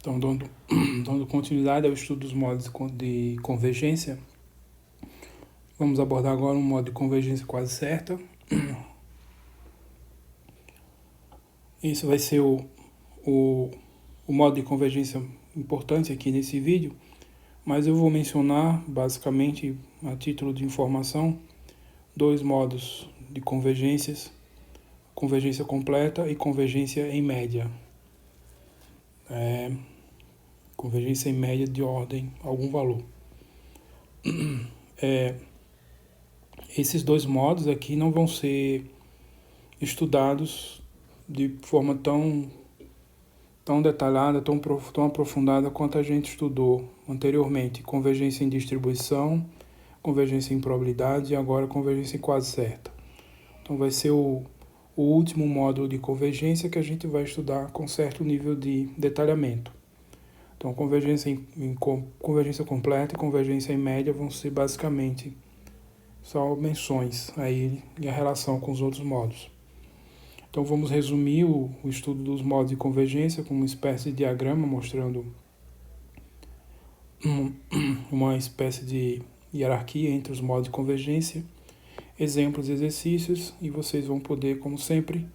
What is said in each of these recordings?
Então, dando continuidade ao estudo dos modos de convergência, vamos abordar agora um modo de convergência quase certa. Isso vai ser o modo de convergência importante aqui nesse vídeo, mas eu vou mencionar, basicamente, a título de informação, dois modos de convergências: convergência completa e convergência em média. Convergência em média de ordem algum valor. Esses dois modos aqui não vão ser estudados de forma tão detalhada, tão aprofundada quanto a gente estudou anteriormente. Convergência em distribuição, convergência em probabilidade e agora convergência em quase certa. Então vai ser o último módulo de convergência que a gente vai estudar com certo nível de detalhamento. Então, convergência completa e convergência em média vão ser basicamente só menções aí e a relação com os outros modos. Então, vamos resumir o estudo dos modos de convergência com uma espécie de diagrama mostrando uma espécie de hierarquia entre os modos de convergência, exemplos e exercícios, e vocês vão poder, como sempre,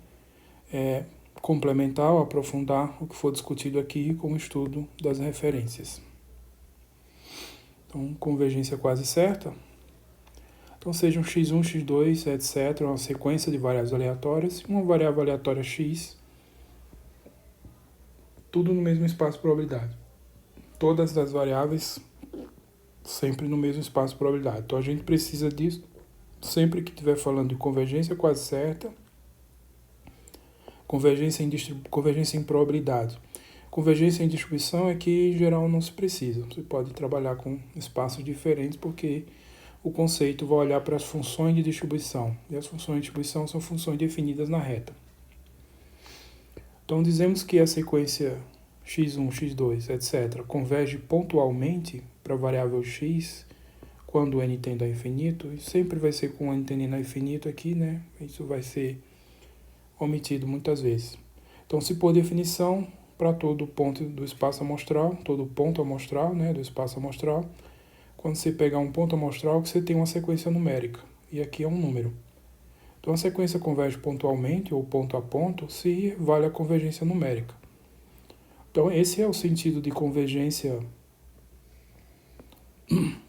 complementar ou aprofundar o que for discutido aqui com o estudo das referências. Então, convergência quase certa. Então, sejam x1, x2, etc., uma sequência de variáveis aleatórias, uma variável aleatória x, tudo no mesmo espaço de probabilidade. Todas as variáveis sempre no mesmo espaço de probabilidade. Então, a gente precisa disso sempre que estiver falando de convergência quase certa, convergência em probabilidade. Convergência em distribuição é que, em geral, não se precisa. Você pode trabalhar com espaços diferentes, porque o conceito vai olhar para as funções de distribuição. E as funções de distribuição são funções definidas na reta. Então, dizemos que a sequência x1, x2, etc. converge pontualmente para a variável x quando o n tende a infinito. E sempre vai ser com o n tendendo a infinito aqui, né? Isso vai ser omitido muitas vezes. Então, se por definição, para todo ponto do espaço amostral, todo ponto amostral, né, do espaço amostral, quando você pegar um ponto amostral, você tem uma sequência numérica, e aqui é um número. Então, a sequência converge pontualmente, ou ponto a ponto, se vale a convergência numérica. Então, esse é o sentido de convergência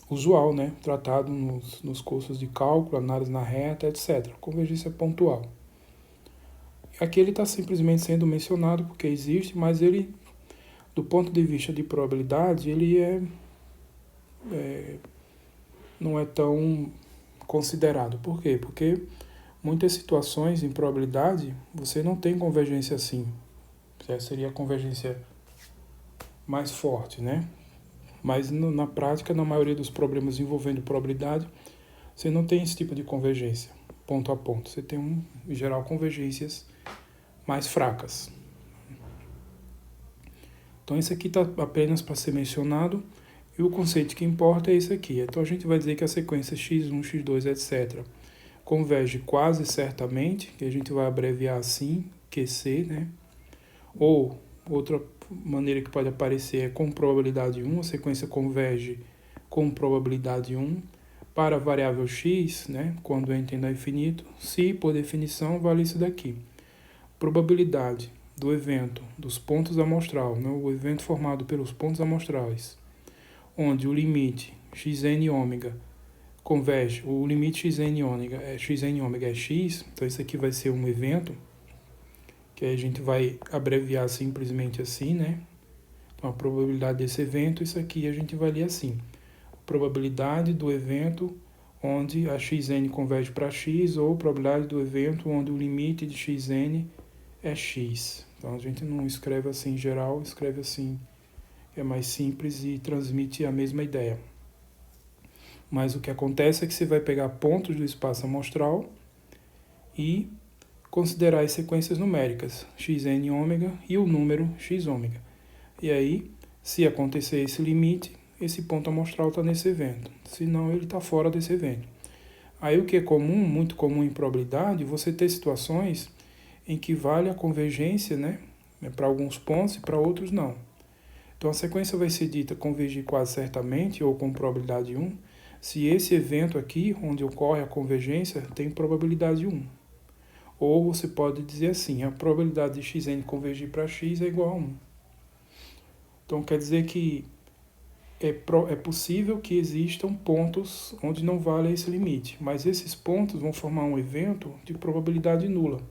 usual, né, tratado nos cursos de cálculo, análise na reta, etc. Convergência pontual. Aqui ele está simplesmente sendo mencionado porque existe, mas ele, do ponto de vista de probabilidade, ele não é tão considerado. Por quê? Porque muitas situações em probabilidade você não tem convergência assim. Seria a convergência mais forte, né? Mas na prática, na maioria dos problemas envolvendo probabilidade, você não tem esse tipo de convergência, ponto a ponto. Você tem, em geral, convergências mais fracas. Então, isso aqui está apenas para ser mencionado, e o conceito que importa é esse aqui. Então, a gente vai dizer que a sequência x1, x2, etc. converge quase certamente, que a gente vai abreviar assim, QC, né? Ou, outra maneira que pode aparecer é com probabilidade 1, a sequência converge com probabilidade 1 para a variável x, né? Quando n tende a infinito, se, por definição, vale isso daqui. Probabilidade do evento dos pontos amostral, né, o evento formado pelos pontos amostrais, onde o limite xn ômega converge, o limite xn ômega é x, então isso aqui vai ser um evento, que a gente vai abreviar simplesmente assim, né? Então a probabilidade desse evento, isso aqui a gente vai ler assim. Probabilidade do evento onde a xn converge para x, ou probabilidade do evento onde o limite de xn é x. Então a gente não escreve assim em geral, escreve assim, é mais simples e transmite a mesma ideia. Mas o que acontece é que você vai pegar pontos do espaço amostral e considerar as sequências numéricas, xn ômega e o número x ômega. E aí, se acontecer esse limite, esse ponto amostral está nesse evento. Senão, ele está fora desse evento. Aí, o que é comum, muito comum em probabilidade, você ter situações em que vale a convergência, né, para alguns pontos e para outros não. Então, a sequência vai ser dita convergir quase certamente, ou com probabilidade 1, se esse evento aqui, onde ocorre a convergência, tem probabilidade 1. Ou você pode dizer assim, a probabilidade de xn convergir para x é igual a 1. Então, quer dizer que é possível que existam pontos onde não vale esse limite, mas esses pontos vão formar um evento de probabilidade nula.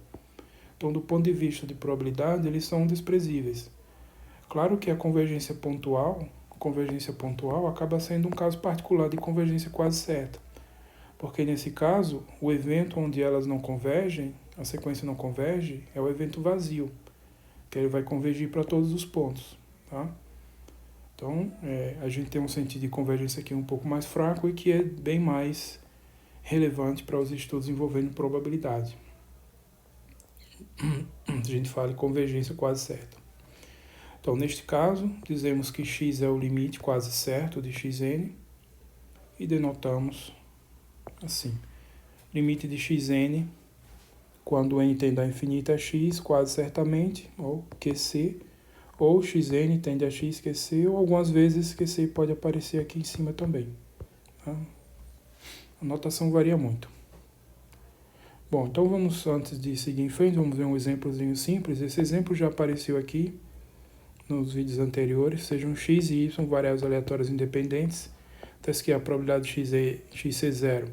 Então, do ponto de vista de probabilidade, eles são desprezíveis. Claro que a convergência pontual acaba sendo um caso particular de convergência quase certa, porque nesse caso, o evento onde elas não convergem, a sequência não converge, é o evento vazio, que ele vai convergir para todos os pontos, tá? Então, a gente tem um sentido de convergência aqui um pouco mais fraco e que é bem mais relevante para os estudos envolvendo probabilidade. A gente fala em convergência quase certa. Então, neste caso, dizemos que x é o limite quase certo de xn e denotamos assim. Limite de xn, quando n tende a infinito, é x quase certamente, ou QC, ou xn tende a x QC, ou algumas vezes QC pode aparecer aqui em cima também. Tá? A notação varia muito. Bom, então vamos, antes de seguir em frente, vamos ver um exemplozinho simples. Esse exemplo já apareceu aqui nos vídeos anteriores. Sejam x e y variáveis aleatórias independentes. Então, aqui a probabilidade de x ser 0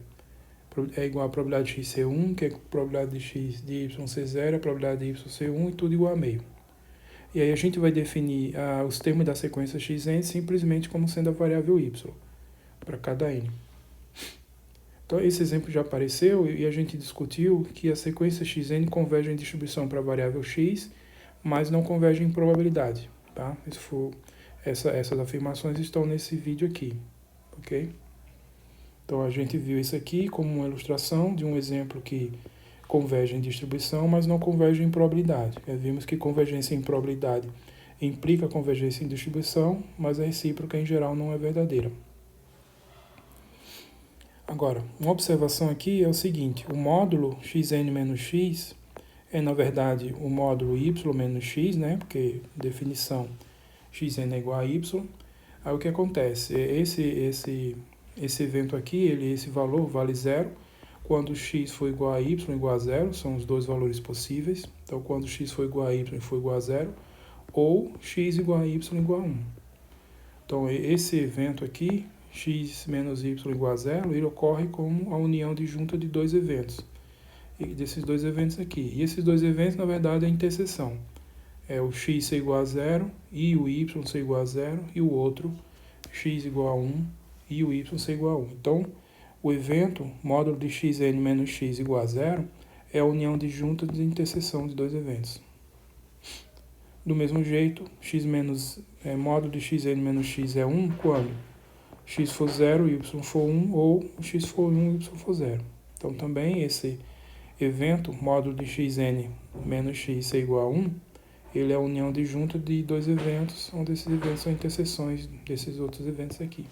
é igual à probabilidade de x ser 1, que é a probabilidade de x de y ser 0, a probabilidade de y ser 1 e tudo igual a meio. E aí a gente vai definir os termos da sequência xn simplesmente como sendo a variável y para cada n. Então esse exemplo já apareceu e a gente discutiu que a sequência xn converge em distribuição para a variável x, mas não converge em probabilidade. Tá? Essas afirmações estão nesse vídeo aqui. Ok? Então a gente viu isso aqui como uma ilustração de um exemplo que converge em distribuição, mas não converge em probabilidade. Vimos que convergência em probabilidade implica convergência em distribuição, mas a recíproca em geral não é verdadeira. Agora, uma observação aqui é o seguinte, o módulo xn menos x é na verdade o módulo y menos x, né? Porque definição xn é igual a y. Aí o que acontece? Esse evento aqui, esse valor vale zero, quando x for igual a y igual a zero, são os dois valores possíveis. Então, quando x for igual a y for igual a zero, ou x igual a y igual a 1. Então, esse evento aqui, x menos y igual a zero, ele ocorre como a união disjunta de dois eventos. E desses dois eventos aqui. E esses dois eventos, na verdade, é a interseção. É o x ser igual a zero e o y ser igual a zero, e o outro, x igual a 1 e o y ser igual a 1. Então, o evento, módulo de xn menos x igual a zero, é a união disjunta de interseção de dois eventos. Do mesmo jeito, módulo de xn menos x é 1 quando x for 0, y for 1, ou x for 1, y for 0. Então, também esse evento, módulo de xn menos x ser igual a 1, ele é a união disjunta de dois eventos, onde esses eventos são interseções desses outros eventos aqui.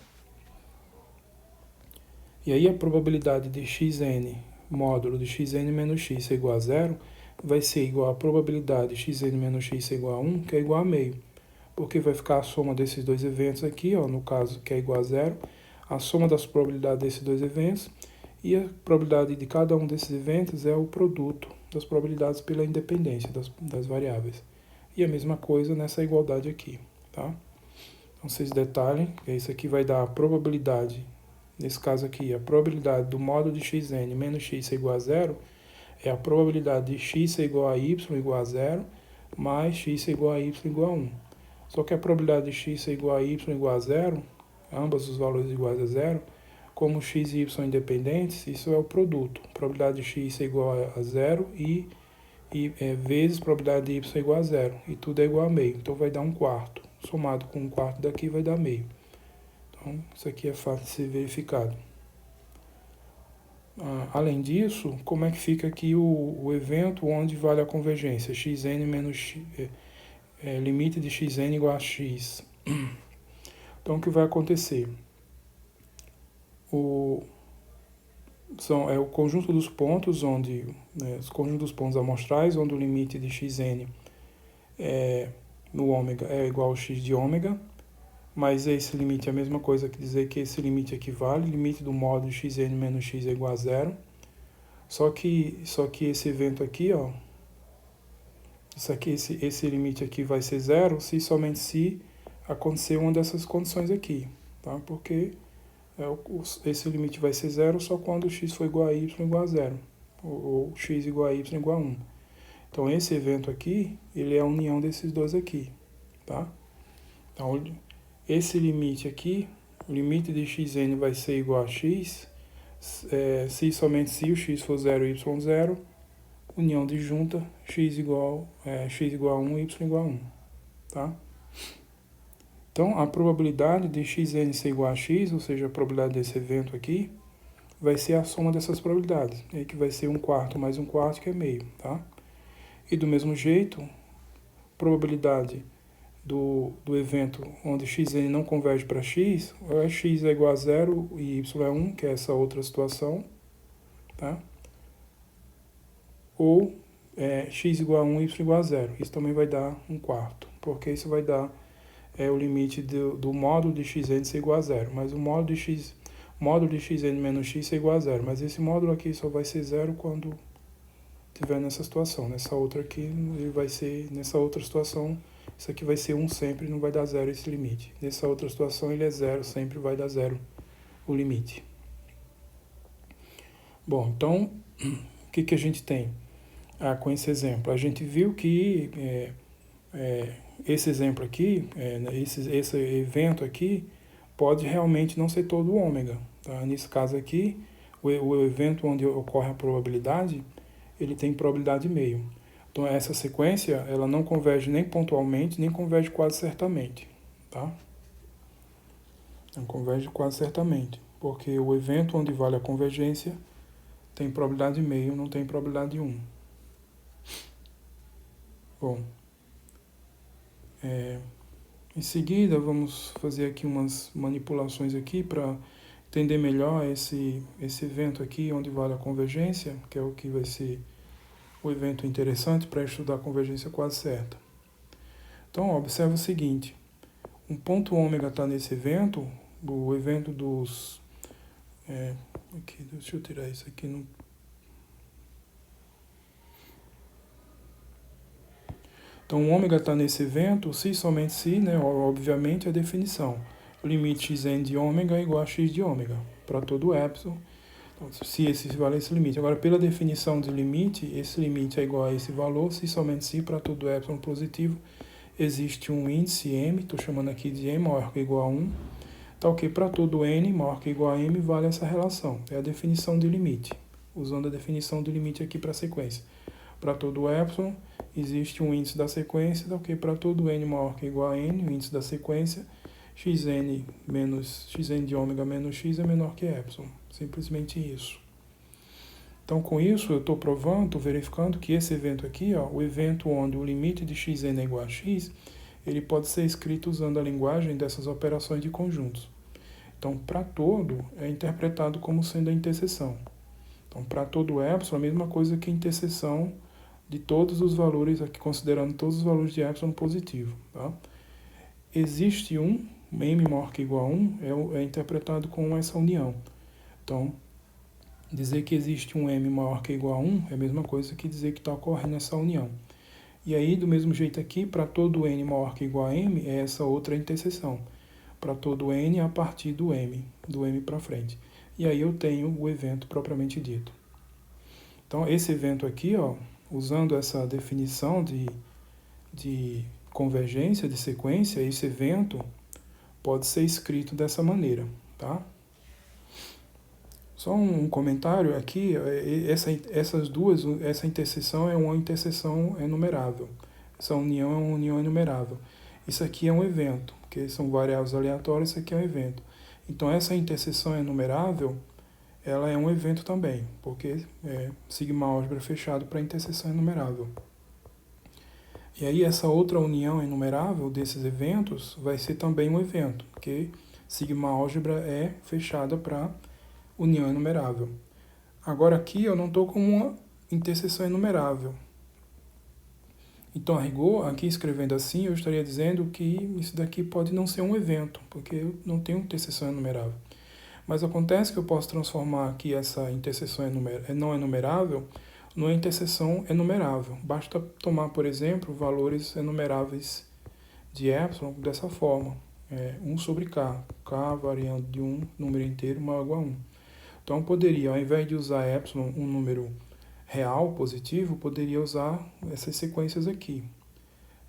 E aí a probabilidade de xn, módulo de xn menos x ser igual a zero, vai ser igual à probabilidade de xn menos x ser igual a 1, que é igual a meio. Porque vai ficar a soma desses dois eventos aqui, ó, no caso que é igual a zero, a soma das probabilidades desses dois eventos, e a probabilidade de cada um desses eventos é o produto das probabilidades pela independência das variáveis. E a mesma coisa nessa igualdade aqui, tá? Então vocês detalhem, que isso aqui vai dar a probabilidade. Nesse caso aqui, a probabilidade do módulo de xn menos x ser igual a zero é a probabilidade de x ser igual a y igual a zero, mais x ser igual a y igual a 1. Só que a probabilidade de x ser igual a y igual a zero, ambos os valores iguais a zero, como x e y são independentes, isso é o produto. A probabilidade de x ser igual a zero vezes a probabilidade de y ser igual a zero. E tudo é igual a meio. Então vai dar 1/4. Somado com 1/4 daqui vai dar meio. Então, isso aqui é fácil de ser verificado. Além disso, como é que fica aqui o evento onde vale a convergência? Xn menos x, limite de xn igual a x. Então, o que vai acontecer? O conjunto dos pontos, os conjuntos dos pontos amostrais, onde o limite de xn no ômega é igual a x de ômega, mas esse limite é a mesma coisa que dizer que esse limite equivale, limite do módulo xn menos x é igual a zero. Só que esse evento aqui, ó, esse limite aqui vai ser zero se somente se acontecer uma dessas condições aqui, tá? Porque esse limite vai ser zero só quando x for igual a y igual a zero, ou x igual a y igual a 1. Então esse evento aqui, ele é a união desses dois aqui, tá? Então esse limite aqui, o limite de xn vai ser igual a x, se somente se o x for 0 e y 0, união disjunta, x igual a 1, y igual a 1, tá? Então, a probabilidade de xn ser igual a x, ou seja, a probabilidade desse evento aqui, vai ser a soma dessas probabilidades, que vai ser 1/4 mais 1/4, que é meio, tá? E do mesmo jeito, probabilidade do evento onde xn não converge para x, ou x é igual a 0 e y é 1, que é essa outra situação, tá? Ou x igual a 1 e y igual a 0. Isso também vai dar 1/4, porque isso vai dar o limite do módulo de xn ser igual a 0, mas o módulo de xn menos x é igual a 0, mas esse módulo aqui só vai ser 0 quando tiver nessa situação. Nessa outra aqui, ele vai ser, nessa outra situação, isso aqui vai ser 1 sempre, não vai dar 0 esse limite. Nessa outra situação, ele é 0, sempre vai dar 0 o limite. Bom, então, o que a gente tem com esse exemplo? A gente viu que esse exemplo aqui, esse evento aqui, pode realmente não ser todo o ômega. Tá? Nesse caso aqui, o evento onde ocorre a probabilidade, ele tem probabilidade meio. Então essa sequência, ela não converge nem pontualmente, nem converge quase certamente. Tá? Não converge quase certamente, porque o evento onde vale a convergência tem probabilidade meio, não tem probabilidade 1. Bom, em seguida vamos fazer aqui umas manipulações aqui para entender melhor esse evento aqui onde vale a convergência, que é o que vai ser o evento interessante para estudar a convergência quase certa. Então, observa o seguinte, um ponto ômega está nesse evento, o evento dos... aqui, deixa eu tirar isso aqui. Então, o ômega está nesse evento, se somente se, né, obviamente, a definição. O limite xn de ômega é igual a x de ômega, para todo epsilon. Então, se esse vale esse limite. Agora, pela definição de limite, esse limite é igual a esse valor, se somente se para todo epsilon positivo existe um índice m, estou chamando aqui de m maior que ou igual a 1, tá ok? Para todo n maior que ou igual a m vale essa relação, é a definição de limite, usando a definição de limite aqui para a sequência. Para todo epsilon existe um índice da sequência, tá ok? Para todo n maior que ou igual a n, o índice da sequência, xn de ômega menos x é menor que epsilon. Simplesmente isso. Então, com isso, eu estou provando, estou verificando que esse evento aqui, ó, o evento onde o limite de xn é igual a x, ele pode ser escrito usando a linguagem dessas operações de conjuntos. Então, para todo, é interpretado como sendo a interseção. Então, para todo epsilon, a mesma coisa que a interseção de todos os valores, aqui considerando todos os valores de epsilon positivo. Tá? Existe um, m maior que ou igual a 1, é interpretado com essa união. Então, dizer que existe um m maior que ou igual a 1 é a mesma coisa que dizer que está ocorrendo essa união. E aí, do mesmo jeito aqui, para todo n maior que ou igual a m, é essa outra interseção. Para todo n, a partir do m para frente. E aí eu tenho o evento propriamente dito. Então, esse evento aqui, ó, usando essa definição de convergência, de sequência, esse evento pode ser escrito dessa maneira, tá? Só um comentário aqui, essa interseção é uma interseção enumerável. Essa união é uma união enumerável. Isso aqui é um evento, porque são variáveis aleatórias, isso aqui é um evento. Então, essa interseção enumerável, ela é um evento também, porque é sigma álgebra fechado para interseção enumerável. E aí, essa outra união enumerável desses eventos vai ser também um evento, porque sigma álgebra é fechada para união enumerável. Agora aqui eu não estou com uma interseção enumerável. Então, a rigor, aqui escrevendo assim, eu estaria dizendo que isso daqui pode não ser um evento, porque eu não tenho interseção enumerável. Mas acontece que eu posso transformar aqui essa interseção não enumerável numa interseção enumerável. Basta tomar, por exemplo, valores enumeráveis de epsilon dessa forma. 1 sobre k, k variando de um número inteiro maior ou igual a 1. Então, eu poderia, ao invés de usar epsilon, um número real, positivo, poderia usar essas sequências aqui.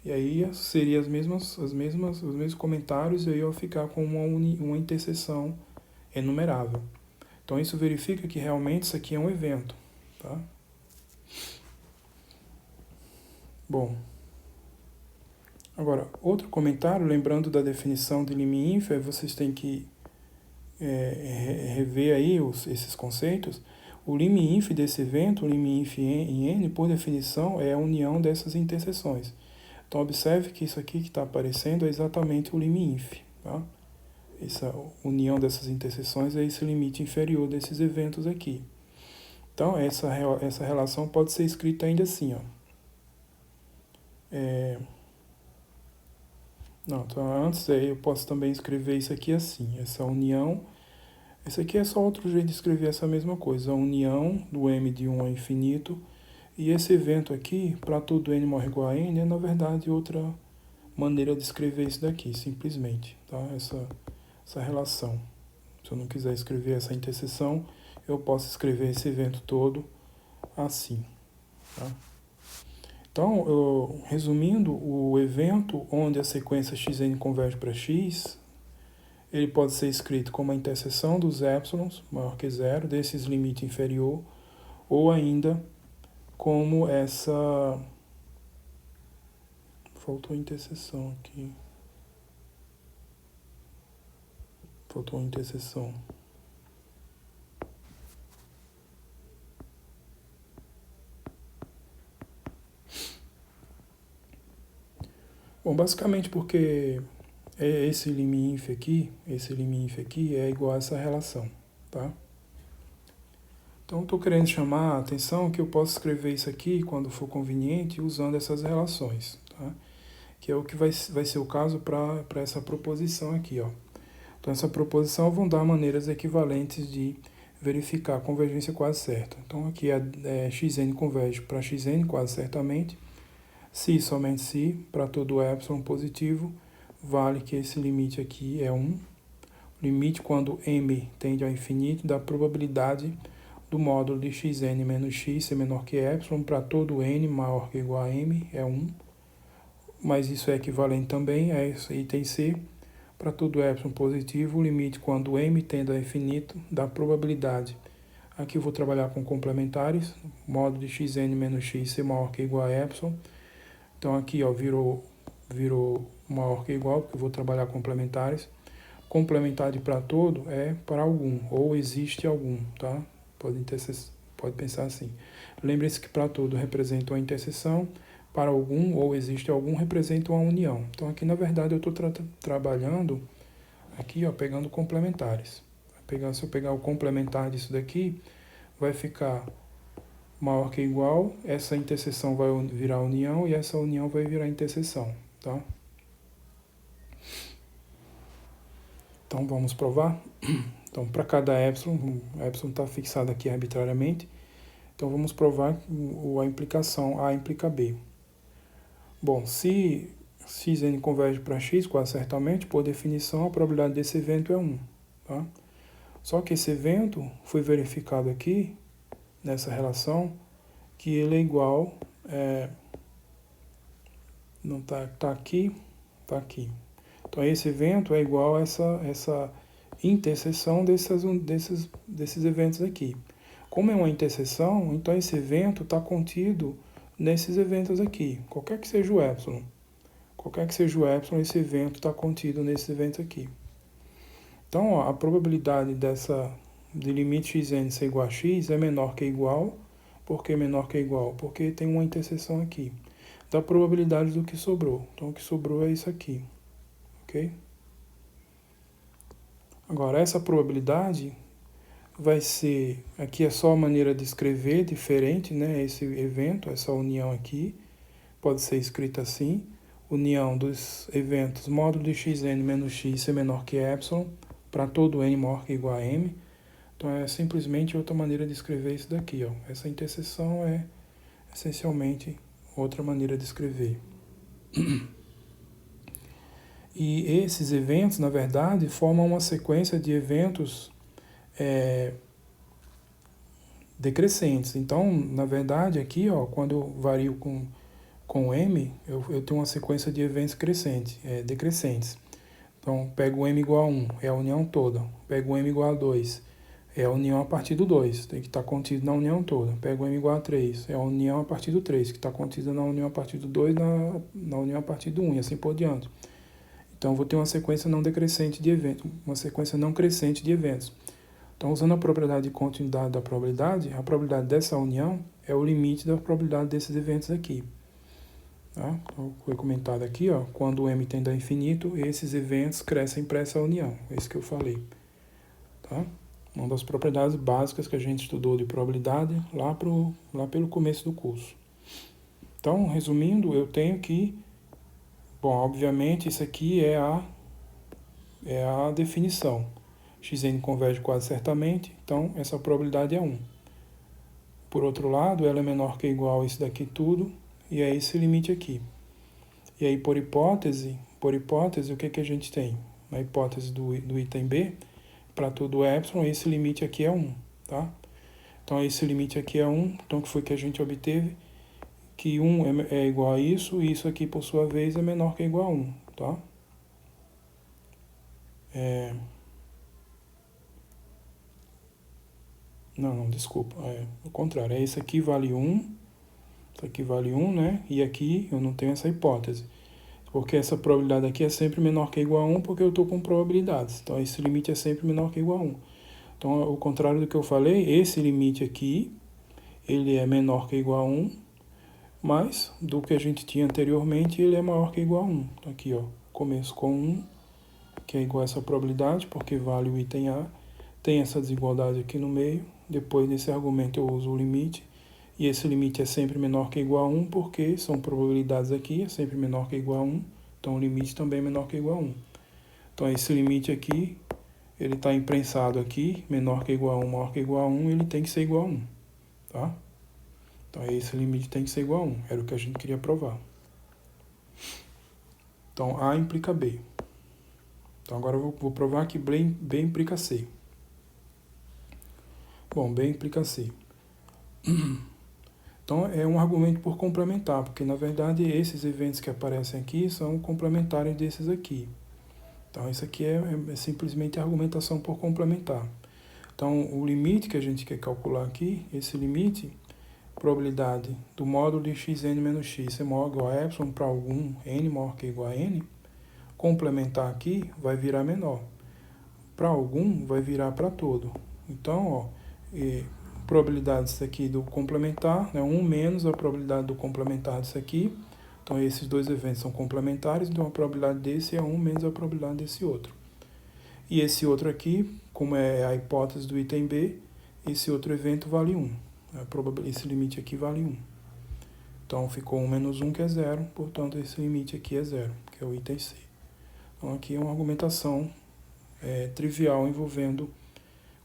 E aí seria os mesmos comentários e eu ia ficar com uma interseção enumerável. Então isso verifica que realmente isso aqui é um evento. Tá? Bom, agora outro comentário, lembrando da definição de lim-inf, vocês têm que rever aí esses conceitos. O lim-inf desse evento, o lim-inf em n, por definição, é a união dessas interseções. Então, observe que isso aqui que está aparecendo é exatamente o lim-inf. Tá? Essa união dessas interseções é esse limite inferior desses eventos aqui. Então, essa relação pode ser escrita ainda assim. Ó. Então, antes eu posso também escrever isso aqui assim. Essa união... Esse aqui é só outro jeito de escrever essa mesma coisa. A união do m de 1 ao infinito. E esse evento aqui, para todo n maior ou igual a n, é na verdade outra maneira de escrever isso daqui, simplesmente. Tá? Essa relação. Se eu não quiser escrever essa interseção, eu posso escrever esse evento todo assim. Tá? Então, resumindo, o evento onde a sequência xn converge para x, ele pode ser escrito como a interseção dos épsilons, maior que zero, desses limite inferior, ou ainda como essa... Faltou interseção aqui. Faltou uma interseção. Bom, basicamente porque esse lim-inf aqui é igual a essa relação, tá? Então, estou querendo chamar a atenção que eu posso escrever isso aqui, quando for conveniente, usando essas relações, tá? Que é o que vai ser o caso para essa proposição aqui, ó. Então, essa proposição vão dar maneiras equivalentes de verificar a convergência quase certa. Então, aqui xn converge para xn quase certamente. Se, somente se, para todo epsilon positivo, vale que esse limite aqui é 1. Limite quando m tende ao infinito da probabilidade do módulo de xn menos x ser menor que epsilon para todo n maior que ou igual a m é 1. Mas isso é equivalente também a esse item C. Para todo epsilon positivo, o limite quando m tende ao infinito da probabilidade. Aqui eu vou trabalhar com complementares. Módulo de xn menos x ser maior que ou igual a epsilon. Então aqui ó, virou maior que ou igual, porque eu vou trabalhar complementares. Complementare para todo é para algum, ou existe algum, tá? Pode pensar assim. Lembre-se que para todo representa uma interseção, para algum ou existe algum representa uma união. Então aqui na verdade eu estou trabalhando, aqui ó, pegando complementares. Se eu pegar o complementar disso daqui, vai ficar maior que ou igual, essa interseção vai virar união e essa união vai virar interseção, tá? Então vamos provar. Então para cada epsilon, o epsilon está fixado aqui arbitrariamente, então vamos provar a implicação A implica B. Bom, se xn converge para x, quase certamente, por definição, a probabilidade desse evento é 1. Tá? Só que esse evento foi verificado aqui, nessa relação, que ele é igual... não tá aqui, tá aqui. Então, esse evento é igual a essa interseção desses eventos aqui. Como é uma interseção, então esse evento está contido nesses eventos aqui, qualquer que seja o epsilon. Qualquer que seja o epsilon, esse evento está contido nesses eventos aqui. Então, ó, a probabilidade de limite xn ser igual a x é menor que igual. Por que menor que igual? Porque tem uma interseção aqui. Da probabilidade do que sobrou. Então, o que sobrou é isso aqui. Ok? Agora, essa probabilidade vai ser... Aqui é só a maneira de escrever diferente, né? Esse evento, essa união aqui. pode ser escrita assim: união dos eventos módulo de xn menos x ser menor que epsilon para todo n maior que igual a m. Então é simplesmente outra maneira de escrever isso daqui, ó. Essa interseção é essencialmente outra maneira de escrever. E esses eventos, na verdade, formam uma sequência de eventos decrescentes. Então, na verdade, aqui, ó, quando eu vario com m, eu tenho uma sequência de eventos decrescentes. Então, pego o m igual a 1, é a união toda. Pego o m igual a 2, é a união a partir do 2, tem que estar contido na união toda. Pego o m igual a 3, é a união a partir do 3, que está contida na união a partir do 2, na união a partir do 1, e assim por diante. Então, eu vou ter uma sequência não decrescente de eventos, uma sequência não crescente de eventos. Então, usando a propriedade de continuidade da probabilidade, a probabilidade dessa união é o limite da probabilidade desses eventos aqui. Tá? Então, foi comentado aqui, ó, quando o m tende a infinito, esses eventos crescem para essa união, esse que eu falei. Tá? Uma das propriedades básicas que a gente estudou de probabilidade lá pelo começo do curso. Então, resumindo, eu tenho que, bom, obviamente isso aqui é a definição. Xn converge quase certamente, então essa probabilidade é 1. Por outro lado, ela é menor que ou igual a isso daqui tudo, e é esse limite aqui. E aí, por hipótese, o que a gente tem? Na hipótese do item B, para todo epsilon, esse limite aqui é 1, tá? Então, esse limite aqui é 1, então o que foi que a gente obteve? Que 1 é igual a isso, e isso aqui, por sua vez, é menor que ou igual a 1, tá? Não, desculpa, o contrário, esse aqui vale 1, isso aqui vale 1, né? E aqui eu não tenho essa hipótese, porque essa probabilidade aqui é sempre menor que ou igual a 1, porque eu estou com probabilidades, então esse limite é sempre menor que ou igual a 1. Então, ao contrário do que eu falei, esse limite aqui, ele é menor que ou igual a 1, mas do que a gente tinha anteriormente, ele é maior que ou igual a 1. Então, aqui, ó, começo com 1, que é igual a essa probabilidade, porque vale o item A, tem essa desigualdade aqui no meio, depois desse argumento eu uso o limite, e esse limite é sempre menor que ou igual a 1, porque são probabilidades aqui, é sempre menor que ou igual a 1, então o limite também é menor que ou igual a 1. Então esse limite aqui, ele está imprensado aqui, menor que ou igual a 1, maior que ou igual a 1, ele tem que ser igual a 1, tá? Então esse limite tem que ser igual a 1, era o que a gente queria provar. Então A implica B. Então agora eu vou provar que B implica C. Bom, B implica C. Então é um argumento por complementar, porque na verdade esses eventos que aparecem aqui são complementares desses aqui. Então isso aqui é simplesmente argumentação por complementar. Então o limite que a gente quer calcular aqui, esse limite, probabilidade do módulo de xn menos x ser maior ou igual a epsilon para algum n maior que ou igual a n, complementar aqui vai virar menor. Para algum vai virar para todo. Então, ó, probabilidade disso aqui do complementar, né, 1 menos a probabilidade do complementar disso aqui. Então, esses dois eventos são complementares, então a probabilidade desse é 1 menos a probabilidade desse outro. E esse outro aqui, como é a hipótese do item B, esse outro evento vale 1. Esse limite aqui vale 1. Então, ficou 1 menos 1, que é 0, portanto, esse limite aqui é 0, que é o item C. Então, aqui é uma argumentação trivial envolvendo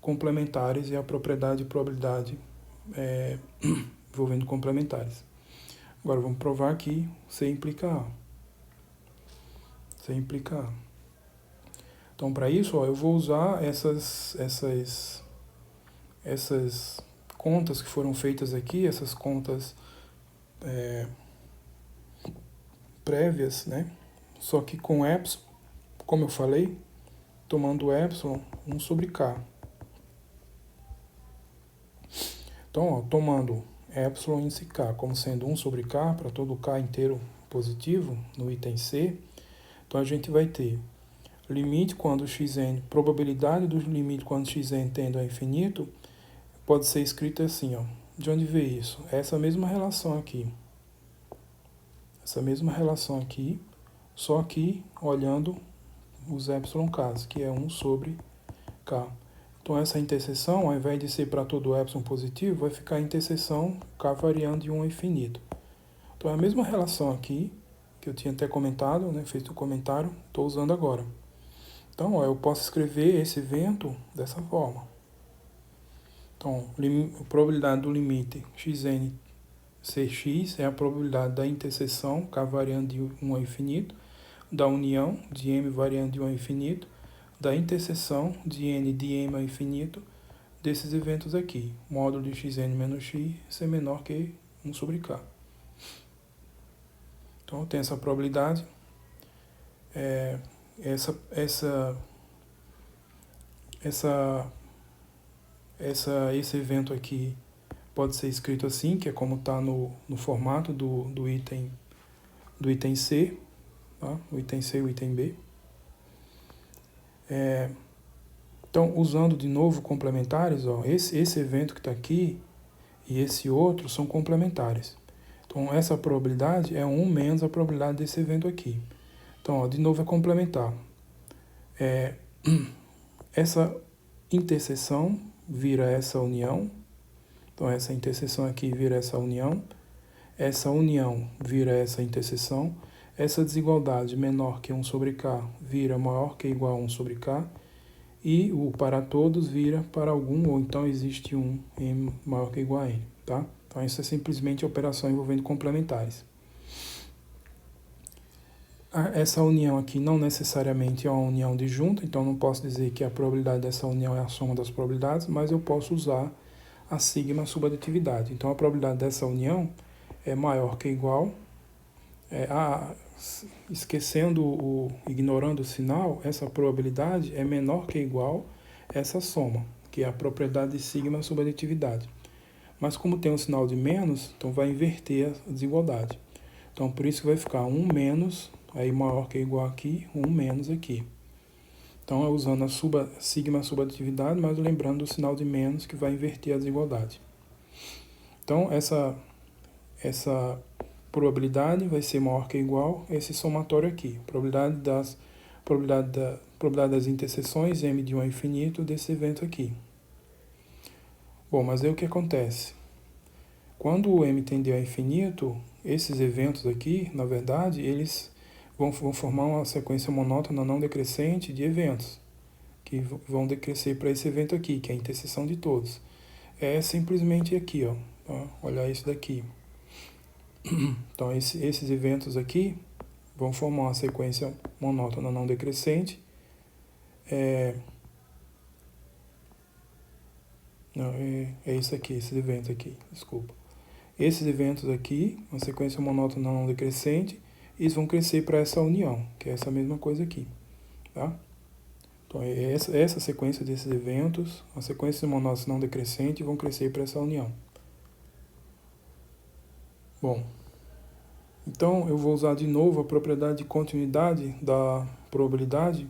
complementares e a propriedade de probabilidade envolvendo complementares. Agora vamos provar que C implica A. C implica A. Então, para isso, ó, eu vou usar essas contas que foram feitas aqui, essas contas prévias, né? Só que com epsilon, como eu falei, tomando epsilon 1 sobre k. Então, ó, tomando epsilon índice k como sendo 1 sobre k, para todo k inteiro positivo, no item C, então a gente vai ter limite quando xn, probabilidade do limite quando xn tende a infinito, pode ser escrito assim, ó. De onde veio isso? Essa mesma relação aqui. Essa mesma relação aqui, só que olhando os epsilon k's, que é 1 sobre k. Então, essa interseção, ao invés de ser para todo epsilon positivo, vai ficar a interseção k variando de 1 a infinito. Então é a mesma relação aqui, que eu tinha até comentado, né, feito o comentário, estou usando agora. Então, ó, eu posso escrever esse evento dessa forma. Então, a probabilidade do limite xn ser x é a probabilidade da interseção k variando de 1 ao infinito, da união de m variando de 1 ao infinito, da interseção de n de m ao infinito desses eventos aqui. Módulo de xn menos x ser menor que 1 sobre k. Então, eu tenho essa probabilidade. Esse evento aqui pode ser escrito assim, que é como está no formato do item C, tá? O item C e o item B. Então, usando de novo complementares, ó, esse evento que está aqui e esse outro são complementares. Então, essa probabilidade é 1 menos a probabilidade desse evento aqui. Então, ó, de novo é complementar. Essa interseção vira essa união. Então, essa interseção aqui vira essa união vira essa interseção, essa desigualdade menor que 1 sobre k vira maior que ou igual a 1 sobre k, e o para todos vira para algum, ou então existe um m maior que ou igual a n, tá? Então, isso é simplesmente a operação envolvendo complementares. Essa união aqui não necessariamente é uma união disjunta, então não posso dizer que a probabilidade dessa união é a soma das probabilidades, mas eu posso usar a sigma subaditividade. Então, a probabilidade dessa união é maior que ou igual, ignorando o sinal, essa probabilidade é menor que ou igual a essa soma, que é a propriedade de sigma subaditividade. Mas como tem um sinal de menos, então vai inverter a desigualdade. Então, por isso que vai ficar 1 menos, aí maior que ou igual aqui, 1 menos aqui. Então, é usando a sigma subaditividade, mas lembrando do sinal de menos, que vai inverter a desigualdade. Então, essa probabilidade vai ser maior que ou igual a esse somatório aqui. Probabilidade das interseções, m de 1 ao infinito, desse evento aqui. Bom, mas aí o que acontece? Quando o m tende ao infinito, esses eventos aqui, na verdade, eles vão formar uma sequência monótona não decrescente de eventos, que vão decrescer para esse evento aqui, que é a interseção de todos. É simplesmente aqui, ó, tá? Olhar isso daqui. Então, esses eventos aqui vão formar uma sequência monótona não decrescente. É isso aqui, esse evento aqui, desculpa. Esses eventos aqui, uma sequência monótona não decrescente, eles vão crescer para essa união, que é essa mesma coisa aqui, tá? Então, essa sequência desses eventos, a sequência monótona não decrescente, vão crescer para essa união. Bom, então eu vou usar de novo a propriedade de continuidade da probabilidade.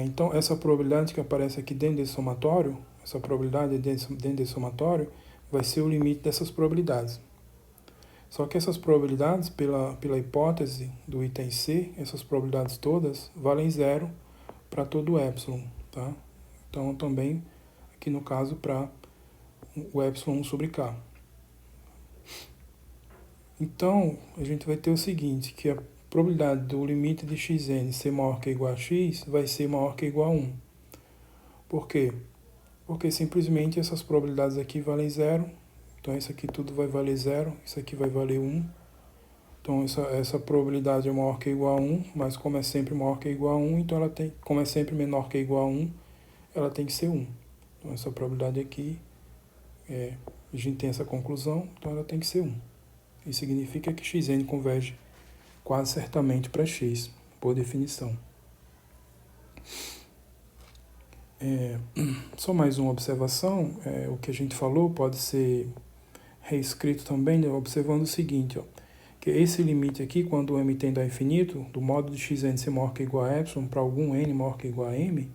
Então, essa probabilidade que aparece aqui dentro desse somatório, essa probabilidade dentro desse somatório, vai ser o limite dessas probabilidades. Só que essas probabilidades, pela hipótese do item C, essas probabilidades todas valem zero para todo epsilon, tá? Então, também, aqui no caso, para o epsilon 1 sobre k. Então, a gente vai ter o seguinte, que a probabilidade do limite de xn ser maior que ou igual a x vai ser maior que ou igual a 1. Por quê? Porque simplesmente essas probabilidades aqui valem zero. Então, isso aqui tudo vai valer zero, isso aqui vai valer 1. Então, essa probabilidade é maior que ou igual a 1, mas como é sempre maior que ou igual a 1, então como é sempre menor que ou igual a 1, ela tem que ser 1. Então, essa probabilidade aqui, a gente tem essa conclusão, então ela tem que ser 1. Isso significa que xn converge quase certamente para x, por definição. Só mais uma observação, o que a gente falou pode ser reescrito também, né, observando o seguinte, ó, que esse limite aqui, quando o m tende ao infinito, do modo de xn ser maior que ou igual a epsilon para algum n maior que ou igual a m,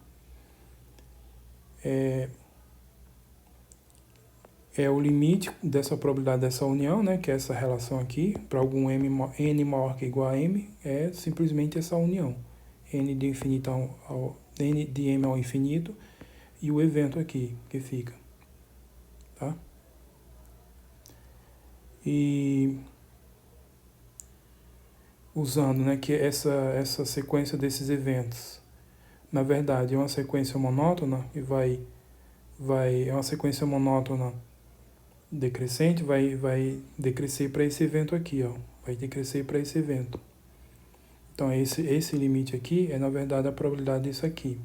é o limite dessa probabilidade dessa união, né, que é essa relação aqui, para algum n maior que ou igual a m, é simplesmente essa união. N de infinito n de m ao infinito e o evento aqui que fica, tá? E usando, né, que essa sequência desses eventos, na verdade, é uma sequência monótona e é uma sequência monótona decrescente, vai decrescer para esse evento aqui, ó, vai decrescer para esse evento. Então, esse limite aqui é, na verdade, a probabilidade disso aqui.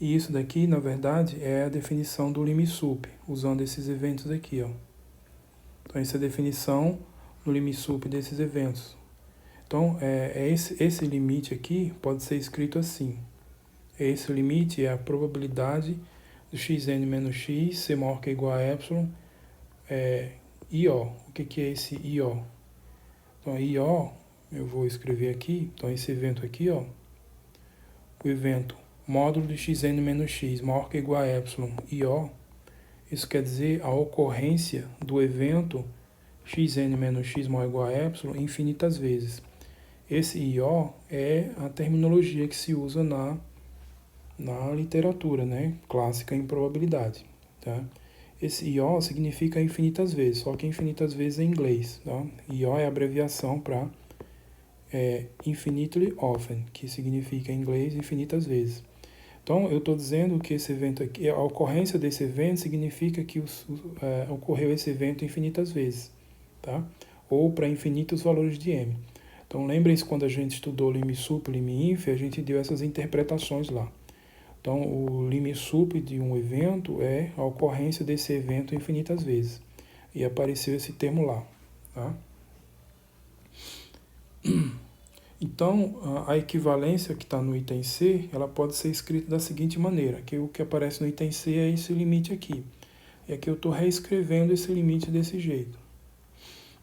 E isso daqui, na verdade, é a definição do limite sup, usando esses eventos aqui, ó. Então, essa é a definição do limite sup desses eventos. Então, esse limite aqui pode ser escrito assim. Esse limite é a probabilidade do xn menos x ser maior que ou igual a epsilon, IO. O que é esse IO? Então, IO, eu vou escrever aqui, então esse evento aqui, ó, o evento módulo de xn menos x maior que ou igual a epsilon, IO, isso quer dizer a ocorrência do evento xn menos x maior ou igual a epsilon infinitas vezes. Esse IO é a terminologia que se usa na literatura, né, clássica em probabilidade, tá? Esse IO significa infinitas vezes, só que infinitas vezes em inglês, tá? IO é a abreviação para infinitely often, que significa em inglês infinitas vezes. Então, eu estou dizendo que esse evento aqui, a ocorrência desse evento significa que ocorreu esse evento infinitas vezes, tá? Ou para infinitos valores de m. Então, lembrem-se quando a gente estudou limite sup, limite inf, a gente deu essas interpretações lá. Então, o limite sup de um evento é a ocorrência desse evento infinitas vezes. E apareceu esse termo lá, tá? Então, a equivalência que está no item C, ela pode ser escrita da seguinte maneira, que o que aparece no item C é esse limite aqui. E aqui eu estou reescrevendo esse limite desse jeito.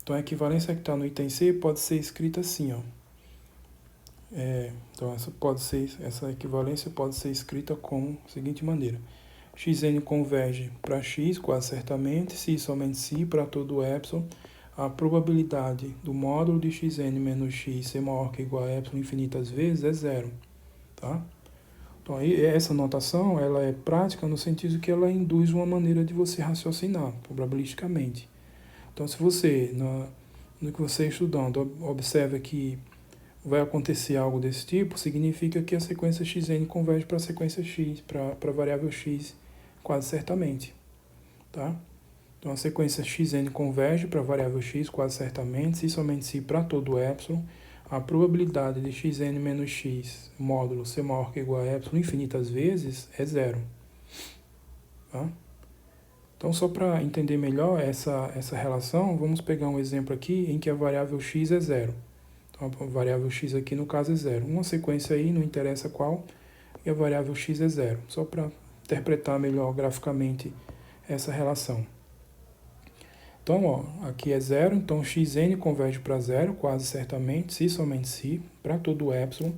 Então, a equivalência que está no item C pode ser escrita assim, ó. Então, essa equivalência pode ser escrita como a seguinte maneira. Xn converge para x, quase certamente, se somente se, para todo epsilon, a probabilidade do módulo de xn menos x ser maior que ou igual a epsilon infinitas vezes é zero. Tá? Então, essa notação ela é prática no sentido que ela induz uma maneira de você raciocinar, probabilisticamente. Então, se você, no que você estudando, observa que vai acontecer algo desse tipo, significa que a sequência xn converge para a sequência x, para a variável x, quase certamente. Tá? Então, a sequência xn converge para a variável x, quase certamente, se somente se para todo epsilon, a probabilidade de xn menos x, módulo ser maior que ou igual a epsilon infinitas vezes, é zero. Tá? Então, só para entender melhor essa relação, vamos pegar um exemplo aqui em que a variável x é zero. Então, a variável x aqui, no caso, é zero. Uma sequência aí, não interessa qual, e a variável x é zero. Só para interpretar melhor graficamente essa relação. Então, ó, aqui é zero, então xn converge para zero, quase certamente, se somente se, para todo epsilon,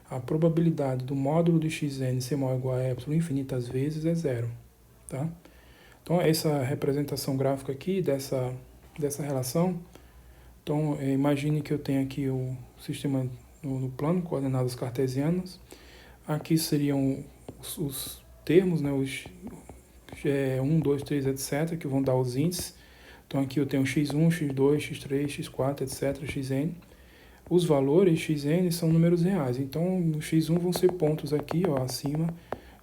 a probabilidade do módulo de xn ser maior ou igual a epsilon infinitas vezes é zero. Tá? Então, essa representação gráfica aqui dessa relação. Então, imagine que eu tenho aqui o sistema no plano, coordenadas cartesianas. Aqui seriam os termos, né, os 1, 2, 3, etc., que vão dar os índices. Então, aqui eu tenho x1, x2, x3, x4, etc., xn. Os valores xn são números reais. Então, no x1 vão ser pontos aqui, ó, acima,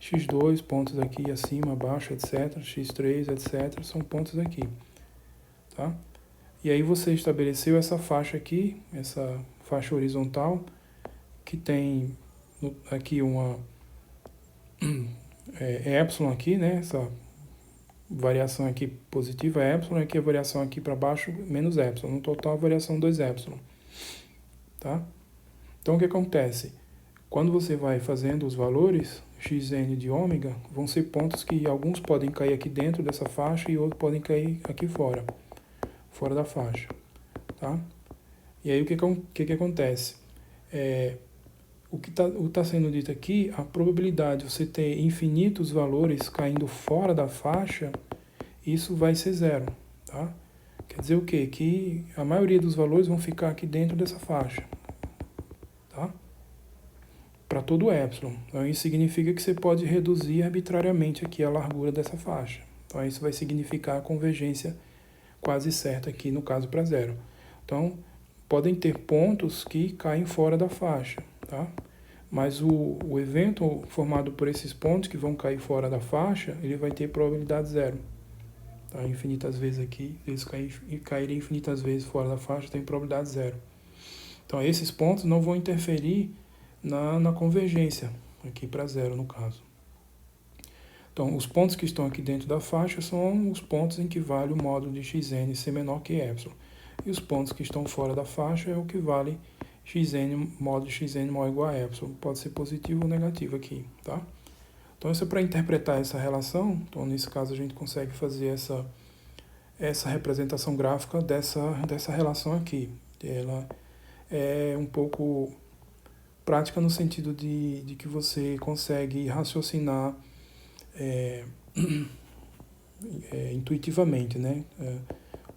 x2, pontos aqui, acima, abaixo, etc., x3, etc., são pontos aqui. Tá? E aí você estabeleceu essa faixa aqui, essa faixa horizontal, que tem aqui uma epsilon aqui, né? Essa variação aqui positiva é epsilon, aqui a variação aqui para baixo menos epsilon. No total a variação 2 epsilon. Tá? Então o que acontece? Quando você vai fazendo os valores, xn de ômega, vão ser pontos que alguns podem cair aqui dentro dessa faixa e outros podem cair aqui fora da faixa. Tá? E aí o que acontece? O que está sendo dito aqui, a probabilidade de você ter infinitos valores caindo fora da faixa, isso vai ser zero. Tá? Quer dizer o quê? Que a maioria dos valores vão ficar aqui dentro dessa faixa. Tá? Para todo epsilon. Então isso significa que você pode reduzir arbitrariamente aqui a largura dessa faixa. Então isso vai significar a convergência quase certa aqui no caso para zero. Então, podem ter pontos que caem fora da faixa, tá? Mas o evento formado por esses pontos que vão cair fora da faixa, ele vai ter probabilidade zero. Tá? Infinitas vezes aqui, eles caírem infinitas vezes fora da faixa, tem probabilidade zero. Então, esses pontos não vão interferir na convergência, aqui para zero no caso. Então, os pontos que estão aqui dentro da faixa são os pontos em que vale o módulo de xn ser menor que epsilon. E os pontos que estão fora da faixa é o que vale xn, módulo xn maior ou igual a epsilon. Pode ser positivo ou negativo aqui, tá? Então, isso é para interpretar essa relação. Então, nesse caso, a gente consegue fazer essa representação gráfica dessa relação aqui. Ela é um pouco prática no sentido de que você consegue raciocinar intuitivamente, né?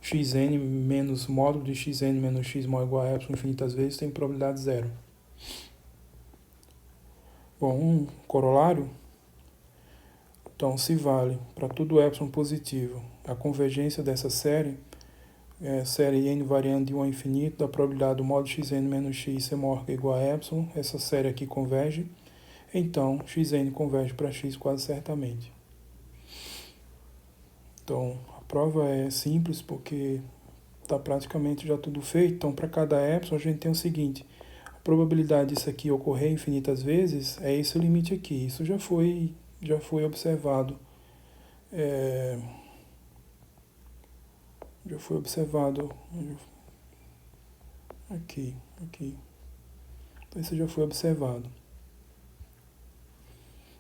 Xn menos módulo de xn menos x maior ou igual a epsilon infinitas vezes tem probabilidade zero. Bom, um corolário. Então, se vale para todo epsilon positivo a convergência dessa série, série n variando de 1 a infinito, da probabilidade do módulo xn menos x ser maior que ou igual a epsilon, essa série aqui converge, então xn converge para x quase certamente. Então, a prova é simples porque está praticamente já tudo feito. Então, para cada epsilon, a gente tem o seguinte: a probabilidade disso aqui ocorrer infinitas vezes é esse limite aqui. Isso já foi observado. Já foi observado aqui. Então, isso já foi observado.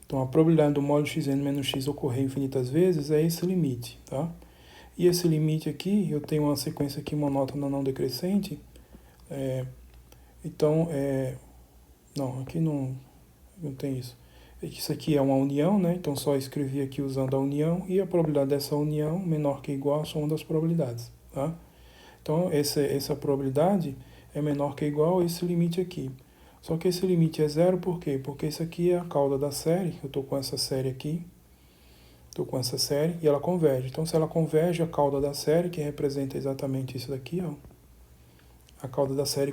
Então, a probabilidade do módulo xn menos x ocorrer infinitas vezes é esse limite, tá? E esse limite aqui, eu tenho uma sequência aqui monótona não decrescente. Não, aqui não tem isso. Isso aqui é uma união, né? Então, só escrevi aqui usando a união. E a probabilidade dessa união menor que ou igual à soma das probabilidades, tá? Então, essa probabilidade é menor que ou igual a esse limite aqui. Só que esse limite é zero, por quê? Porque isso aqui é a cauda da série. Eu estou com essa série aqui. Estou com essa série e ela converge. Então, se ela converge, a cauda da série, que representa exatamente isso daqui, ó, a cauda da série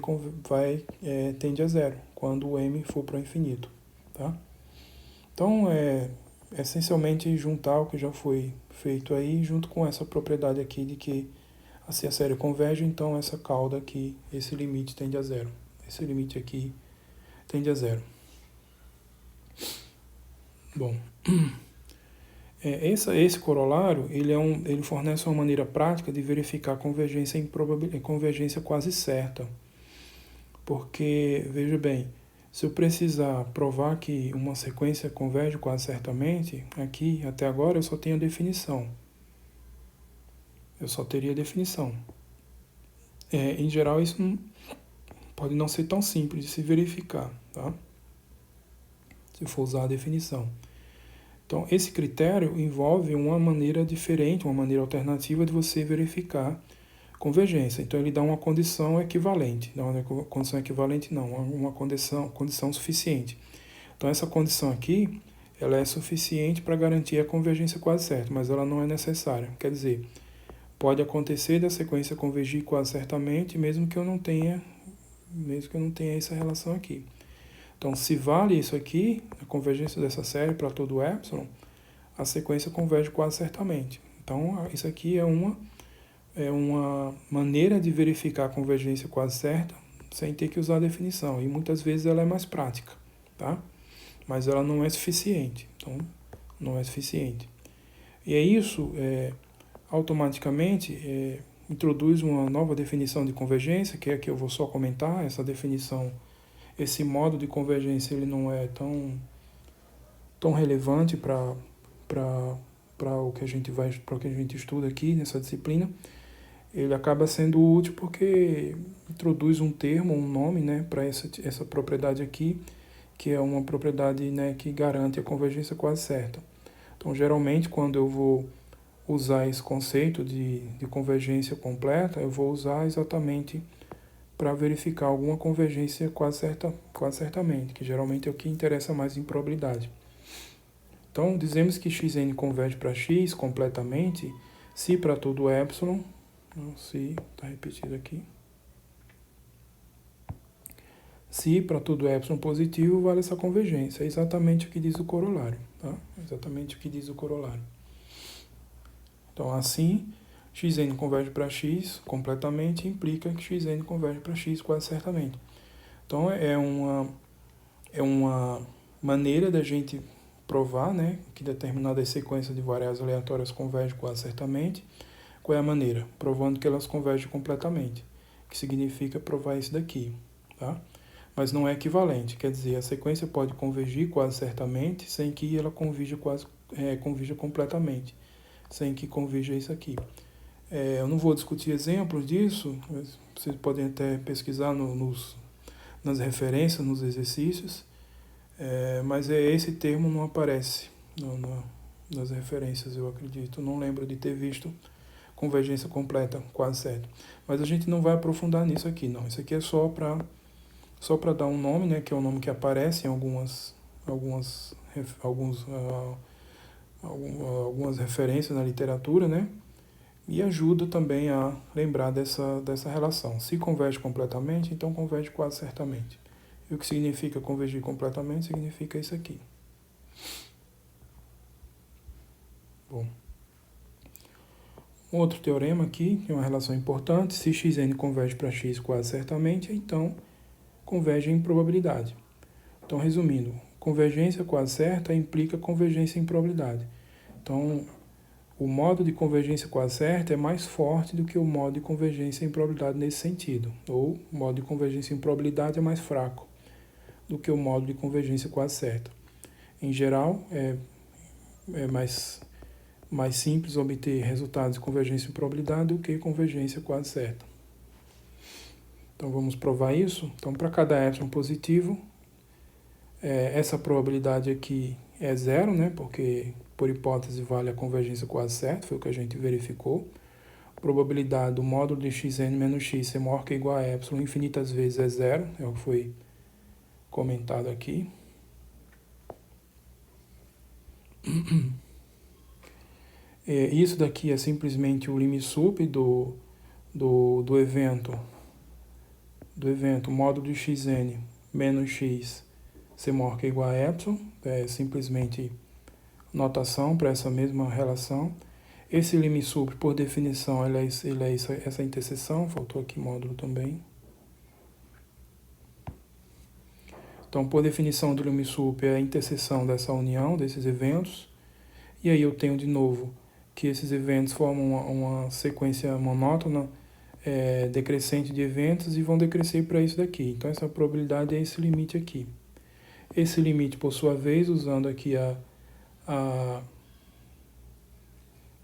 tende a zero, quando o m for para o infinito. Tá? Então, essencialmente juntar o que já foi feito aí, junto com essa propriedade aqui de que se a série converge, então essa cauda aqui, esse limite tende a zero. Esse limite aqui tende a zero. Bom, esse corolário ele fornece uma maneira prática de verificar convergência convergência quase certa. Porque, veja bem, se eu precisar provar que uma sequência converge quase certamente, aqui, até agora, eu só tenho a definição. Eu só teria a definição. Em geral, isso pode não ser tão simples de se verificar, tá? Se for usar a definição. Então, esse critério envolve uma maneira diferente, uma maneira alternativa de você verificar convergência. Então, ele dá uma condição equivalente. Não é condição equivalente, não. Uma condição suficiente. Então, essa condição aqui, ela é suficiente para garantir a convergência quase certa, mas ela não é necessária. Quer dizer, pode acontecer da sequência convergir quase certamente, mesmo que eu não tenha essa relação aqui. Então, se vale isso aqui, a convergência dessa série para todo epsilon, a sequência converge quase certamente. Então, isso aqui é uma maneira de verificar a convergência quase certa sem ter que usar a definição. E muitas vezes ela é mais prática, tá? Mas ela não é suficiente. Então, não é suficiente. E é isso, automaticamente, introduz uma nova definição de convergência, que é a que eu vou só comentar. Essa definição, esse modo de convergência, ele não é tão relevante para o que a gente estuda aqui nessa disciplina. Ele acaba sendo útil porque introduz um termo, um nome, né, para essa propriedade aqui, que é uma propriedade, né, que garante a convergência quase certa. Então, geralmente, quando eu vou usar esse conceito de convergência completa, eu vou usar exatamente para verificar alguma convergência quase certamente, que geralmente é o que interessa mais em probabilidade. Então, dizemos que xn converge para x completamente se para todo epsilon, se está repetido aqui, Se para todo epsilon positivo, vale essa convergência. É exatamente o que diz o corolário. Tá? Exatamente o que diz o corolário. Então, assim, xn converge para x completamente, implica que xn converge para x quase certamente. Então, é uma maneira da gente provar, né, que determinadas sequências de variáveis aleatórias convergem quase certamente. Qual é a maneira? Provando que elas convergem completamente, que significa provar isso daqui, tá? Mas não é equivalente, quer dizer, a sequência pode convergir quase certamente sem que ela convirja completamente, sem que convirja isso aqui. Eu não vou discutir exemplos disso, vocês podem até pesquisar nas referências, nos exercícios, mas esse termo não aparece nas referências, eu acredito. Não lembro de ter visto convergência completa, quase certo. Mas a gente não vai aprofundar nisso aqui, não. Isso aqui é só para dar um nome, né, que é o nome que aparece em algumas referências na literatura, né, e ajuda também a lembrar dessa relação. Se converge completamente, então converge quase certamente. E o que significa convergir completamente significa isso aqui. Bom. Outro teorema aqui, que é uma relação importante, se xn converge para x quase certamente, então converge em probabilidade. Então, resumindo, convergência quase certa implica convergência em probabilidade. Então, o modo de convergência quase certa é mais forte do que o modo de convergência em probabilidade nesse sentido. Ou o modo de convergência em probabilidade é mais fraco do que o modo de convergência quase certa. Em geral, é mais simples obter resultados de convergência em probabilidade do que convergência quase certa. Então, vamos provar isso. Então, para cada epsilon positivo, essa probabilidade aqui é zero, né? Porque, por hipótese, vale a convergência quase certa, foi o que a gente verificou. Probabilidade do módulo de xn menos x ser maior que ou igual a epsilon infinitas vezes é zero, é o que foi comentado aqui. Isso daqui é simplesmente o limite sup do evento módulo de xn menos x ser maior que ou igual a epsilon, é simplesmente notação para essa mesma relação. Esse limite sup, por definição, ele é essa interseção, faltou aqui módulo também. Então, por definição do limite sup é a interseção dessa união, desses eventos. E aí eu tenho de novo que esses eventos formam uma sequência monótona, decrescente de eventos e vão decrescer para isso daqui. Então, essa probabilidade é esse limite aqui. Esse limite, por sua vez, usando aqui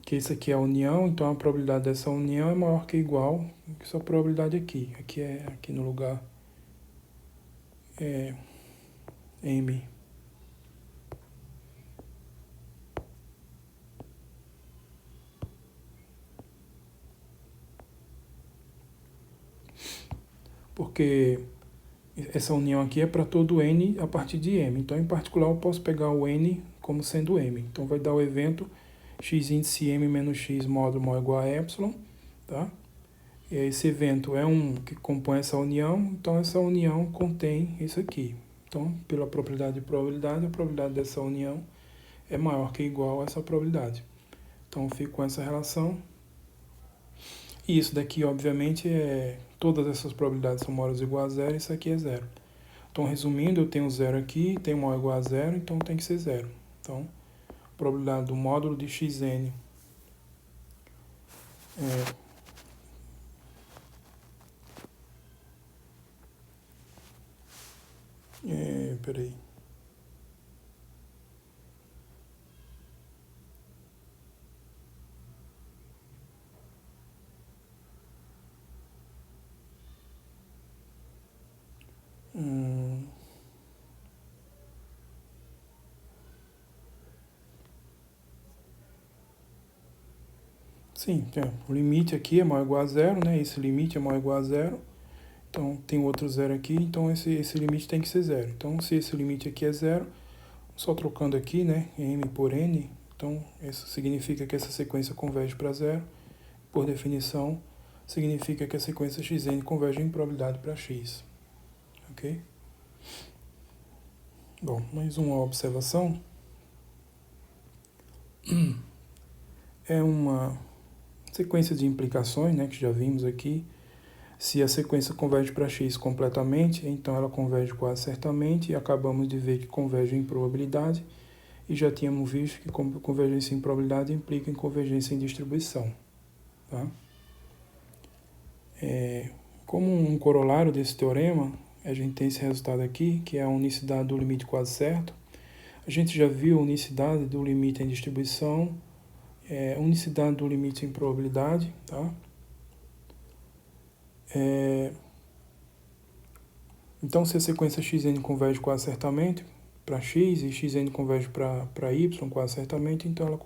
que isso aqui é a união, então a probabilidade dessa união é maior que ou igual que essa probabilidade aqui. Aqui no lugar M. Porque essa união aqui é para todo N a partir de M. Então, em particular, eu posso pegar o N como sendo M. Então, vai dar o evento x índice M menos x módulo maior ou igual a epsilon, tá? E esse evento é um que compõe essa união, então essa união contém isso aqui. Então, pela propriedade de probabilidade, a probabilidade dessa união é maior que ou igual a essa probabilidade. Então, eu fico com essa relação. E isso daqui, obviamente, todas essas probabilidades são maiores ou igual a zero, isso aqui é zero. Então, resumindo, eu tenho zero aqui, tenho maior ou igual a zero, então tem que ser zero. Então, a probabilidade do módulo de xn peraí. Sim, o limite aqui é maior ou igual a zero, né? Esse limite é maior ou igual a zero. Então, tem outro zero aqui, então esse limite tem que ser zero. Então, se esse limite aqui é zero, só trocando aqui, né? M por N, então isso significa que essa sequência converge para zero. Por definição, significa que a sequência xn converge em probabilidade para x. Ok? Bom, mais uma observação. É uma sequência de implicações, né, que já vimos aqui. Se a sequência converge para x completamente, então ela converge quase certamente, e acabamos de ver que converge em probabilidade, e já tínhamos visto que convergência em probabilidade implica em convergência em distribuição. Tá? Como um corolário desse teorema, a gente tem esse resultado aqui, que é a unicidade do limite quase certo. A gente já viu a unicidade do limite em distribuição, unicidade do limite em probabilidade, tá? Então, se a sequência xn converge quase certamente para x e xn converge para y quase certamente, então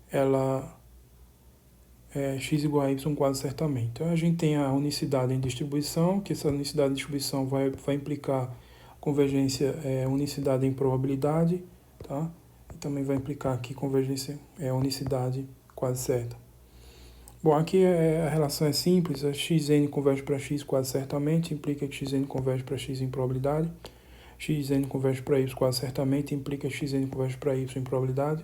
ela é x igual a y quase certamente. Então, a gente tem a unicidade em distribuição, que essa unicidade em distribuição vai implicar convergência, unicidade em probabilidade, tá? E também vai implicar aqui convergência, unicidade quase certa. Bom, aqui a relação é simples, a xn converge para x quase certamente, implica que xn converge para x em probabilidade, xn converge para y quase certamente, implica que xn converge para y em probabilidade.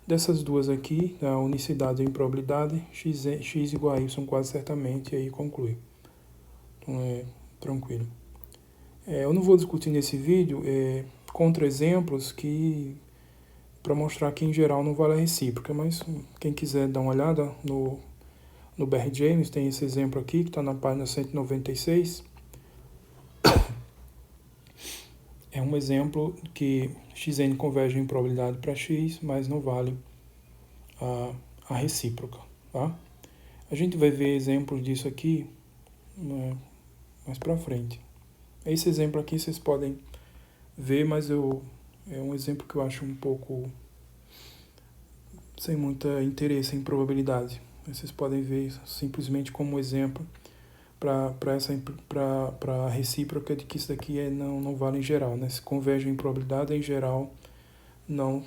Dessas duas aqui, a unicidade em probabilidade, x igual a y quase certamente, e aí conclui. Então é tranquilo. Eu não vou discutir nesse vídeo contra-exemplos para mostrar que em geral não vale a recíproca, mas quem quiser dar uma olhada no Barry James, tem esse exemplo aqui, que está na página 196. É um exemplo que xn converge em probabilidade para x, mas não vale a recíproca. Tá? A gente vai ver exemplos disso aqui mais para frente. Esse exemplo aqui vocês podem ver, mas é um exemplo que eu acho um pouco sem muito interesse em probabilidade. Vocês podem ver simplesmente como exemplo para a recíproca de que isso daqui não vale em geral. Né? Se converge em probabilidade, em geral não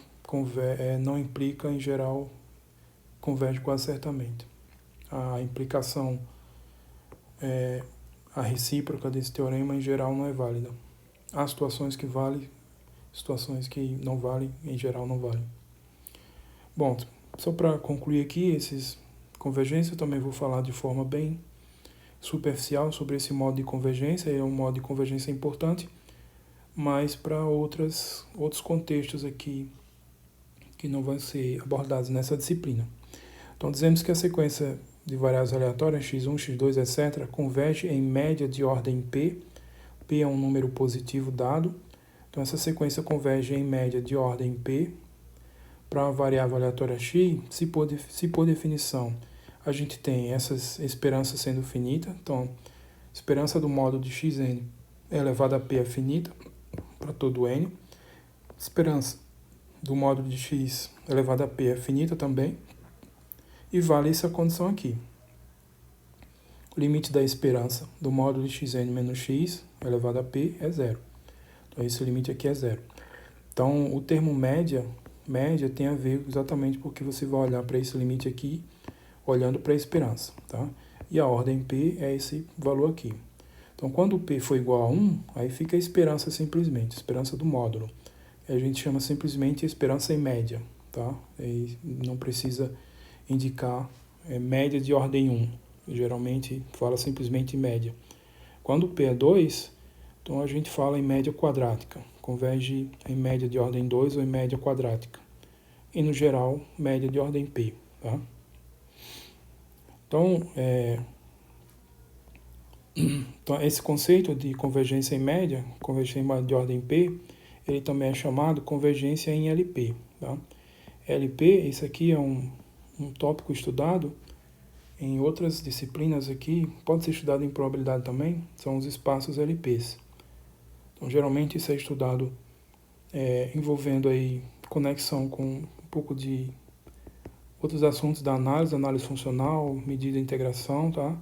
implica, em geral converge quase certamente. A implicação, a recíproca desse teorema em geral não é válida. Há situações que valem, situações que não valem, em geral não valem. Bom, só para concluir aqui esses convergência, eu também vou falar de forma bem superficial sobre esse modo de convergência. É um modo de convergência importante, mas para outros contextos aqui que não vão ser abordados nessa disciplina. Então, dizemos que a sequência de variáveis aleatórias, x1, x2, etc., converge em média de ordem p. P é um número positivo dado. Então, essa sequência converge em média de ordem p. Para a variável aleatória x, se por definição a gente tem essas esperanças sendo finita, então esperança do módulo de xn elevado a p é finita para todo n, esperança do módulo de x elevado a p é finita também, e vale essa condição aqui. O limite da esperança do módulo de xn menos x elevado a p é zero. Então esse limite aqui é zero. Então o termo média tem a ver exatamente porque você vai olhar para esse limite aqui, olhando para a esperança, tá? E a ordem P é esse valor aqui. Então, quando P for igual a 1, aí fica a esperança simplesmente, a esperança do módulo. A gente chama simplesmente esperança em média, tá? E não precisa indicar média de ordem 1. Geralmente fala simplesmente em média. Quando P é 2, então a gente fala em média quadrática. Converge em média de ordem 2 ou em média quadrática. E, no geral, média de ordem P. Tá? Então, esse conceito de convergência em média, convergência de ordem P, ele também é chamado convergência em LP. Tá? LP, isso aqui é um tópico estudado em outras disciplinas aqui, pode ser estudado em probabilidade também, são os espaços LPs. Então, geralmente isso é estudado envolvendo aí conexão com um pouco de outros assuntos da análise funcional, medida de integração, tá?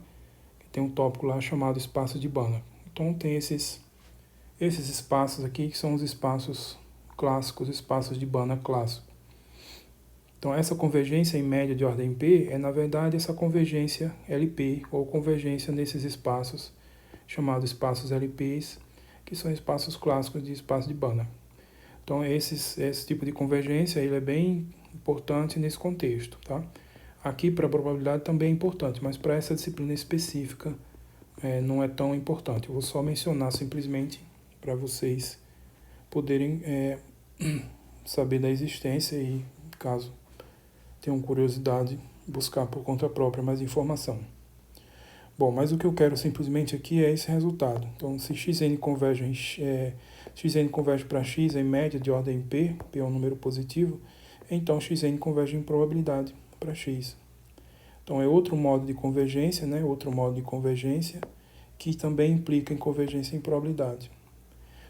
Tem um tópico lá chamado espaço de Banach. Então tem esses espaços aqui que são os espaços clássicos, espaços de Banach clássico. Então essa convergência em média de ordem P é, na verdade, essa convergência LP, ou convergência nesses espaços, chamados espaços LPs, que são espaços clássicos de espaço de Banach. Então, esse tipo de convergência ele é bem importante nesse contexto. Tá? Aqui, para a probabilidade, também é importante, mas para essa disciplina específica não é tão importante. Eu vou só mencionar simplesmente para vocês poderem saber da existência e, caso tenham curiosidade, buscar por conta própria mais informação. Bom, mas o que eu quero simplesmente aqui é esse resultado. Então, se xn converge para x em média de ordem p é um número positivo, então xn converge em probabilidade para x. Então, é outro modo de convergência, né? Outro modo de convergência que também implica em convergência em probabilidade.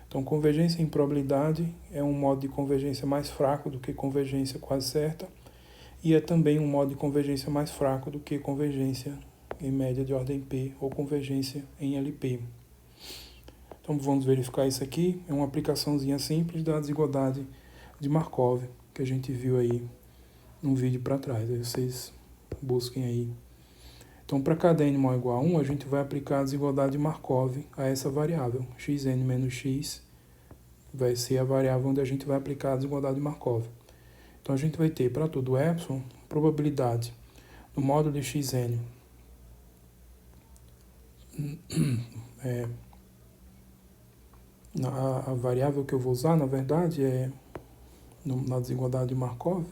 Então, convergência em probabilidade é um modo de convergência mais fraco do que convergência quase certa e é também um modo de convergência mais fraco do que convergência em média de ordem P ou convergência em LP. Então vamos verificar isso aqui. É uma aplicaçãozinha simples da desigualdade de Markov que a gente viu aí num vídeo para trás. Aí vocês busquem aí. Então para cada n maior ou igual a 1, a gente vai aplicar a desigualdade de Markov a essa variável. Xn menos x vai ser a variável onde a gente vai aplicar a desigualdade de Markov. Então a gente vai ter para todo epsilon probabilidade do módulo de xn a variável que eu vou usar, na verdade, na desigualdade de Markov.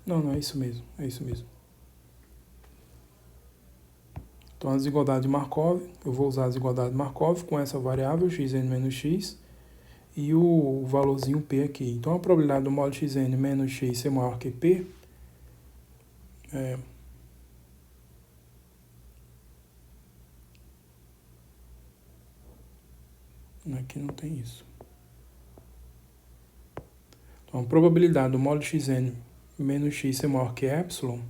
Não é isso mesmo, é isso mesmo. Então, a desigualdade de Markov, eu vou usar a desigualdade de Markov com essa variável, xn menos x, e o valorzinho p aqui. Então, a probabilidade do módulo xn menos x ser maior que p aqui não tem isso. Então, a probabilidade do módulo xn menos x ser maior que epsilon